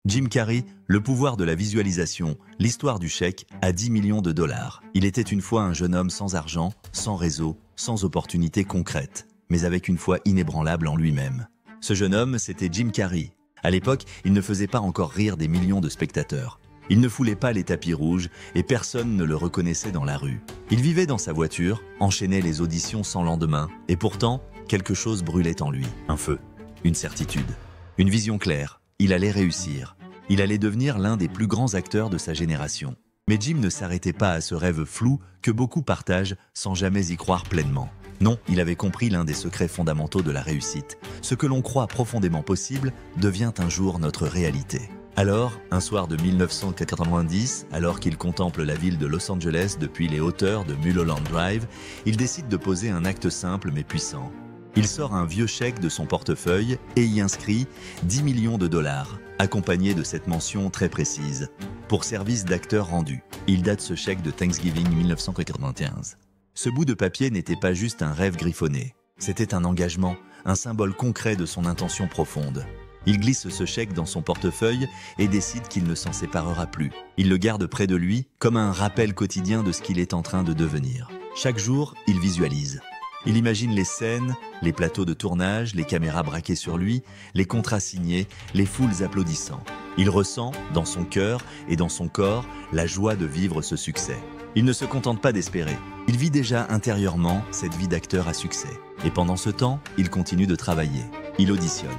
Jim Carrey, le pouvoir de la visualisation, l'histoire du chèque à 10 millions de dollars. Il était une fois un jeune homme sans argent, sans réseau, sans opportunités concrètes, mais avec une foi inébranlable en lui-même. Ce jeune homme, c'était Jim Carrey. À l'époque, il ne faisait pas encore rire des millions de spectateurs. Il ne foulait pas les tapis rouges et personne ne le reconnaissait dans la rue. Il vivait dans sa voiture, enchaînait les auditions sans lendemain, et pourtant, quelque chose brûlait en lui. Un feu, une certitude, une vision claire. Il allait réussir. Il allait devenir l'un des plus grands acteurs de sa génération. Mais Jim ne s'arrêtait pas à ce rêve flou que beaucoup partagent sans jamais y croire pleinement. Non, il avait compris l'un des secrets fondamentaux de la réussite. Ce que l'on croit profondément possible devient un jour notre réalité. Alors, un soir de 1990, alors qu'il contemple la ville de Los Angeles depuis les hauteurs de Mulholland Drive, il décide de poser un acte simple mais puissant. Il sort un vieux chèque de son portefeuille et y inscrit 10 millions de dollars, accompagné de cette mention très précise. Pour service d'acteur rendu. Il date ce chèque de Thanksgiving 1995. Ce bout de papier n'était pas juste un rêve griffonné. C'était un engagement, un symbole concret de son intention profonde. Il glisse ce chèque dans son portefeuille et décide qu'il ne s'en séparera plus. Il le garde près de lui comme un rappel quotidien de ce qu'il est en train de devenir. Chaque jour, il visualise. Il imagine les scènes, les plateaux de tournage, les caméras braquées sur lui, les contrats signés, les foules applaudissant. Il ressent, dans son cœur et dans son corps, la joie de vivre ce succès. Il ne se contente pas d'espérer. Il vit déjà intérieurement cette vie d'acteur à succès. Et pendant ce temps, il continue de travailler. Il auditionne.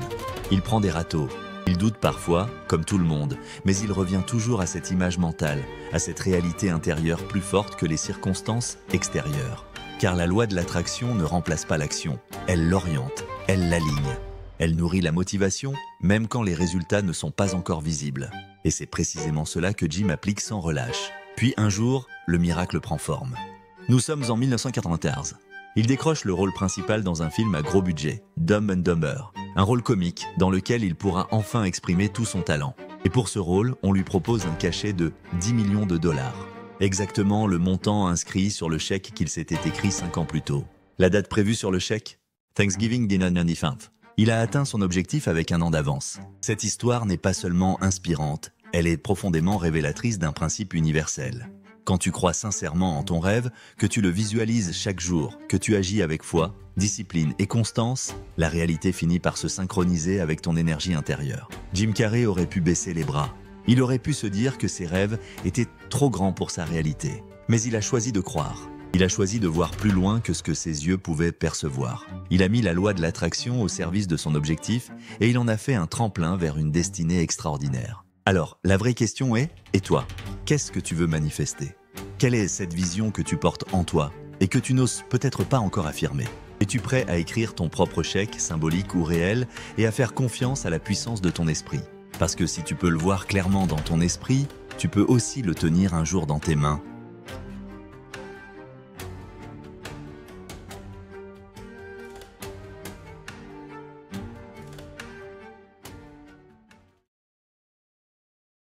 Il prend des râteaux. Il doute parfois, comme tout le monde, mais il revient toujours à cette image mentale, à cette réalité intérieure plus forte que les circonstances extérieures. Car la loi de l'attraction ne remplace pas l'action. Elle l'oriente, elle l'aligne. Elle nourrit la motivation, même quand les résultats ne sont pas encore visibles. Et c'est précisément cela que Jim applique sans relâche. Puis un jour, le miracle prend forme. Nous sommes en 1994. Il décroche le rôle principal dans un film à gros budget, Dumb and Dumber. Un rôle comique dans lequel il pourra enfin exprimer tout son talent. Et pour ce rôle, on lui propose un cachet de 10 millions de dollars. Exactement le montant inscrit sur le chèque qu'il s'était écrit 5 ans plus tôt. La date prévue sur le chèque ? Thanksgiving 1995. Il a atteint son objectif avec un an d'avance. Cette histoire n'est pas seulement inspirante, elle est profondément révélatrice d'un principe universel. Quand tu crois sincèrement en ton rêve, que tu le visualises chaque jour, que tu agis avec foi, discipline et constance, la réalité finit par se synchroniser avec ton énergie intérieure. Jim Carrey aurait pu baisser les bras. Il aurait pu se dire que ses rêves étaient trop grands pour sa réalité. Mais il a choisi de croire. Il a choisi de voir plus loin que ce que ses yeux pouvaient percevoir. Il a mis la loi de l'attraction au service de son objectif et il en a fait un tremplin vers une destinée extraordinaire. Alors, la vraie question est, et toi, qu'est-ce que tu veux manifester ? Quelle est cette vision que tu portes en toi et que tu n'oses peut-être pas encore affirmer ? Es-tu prêt à écrire ton propre chèque, symbolique ou réel, et à faire confiance à la puissance de ton esprit ? Parce que si tu peux le voir clairement dans ton esprit, tu peux aussi le tenir un jour dans tes mains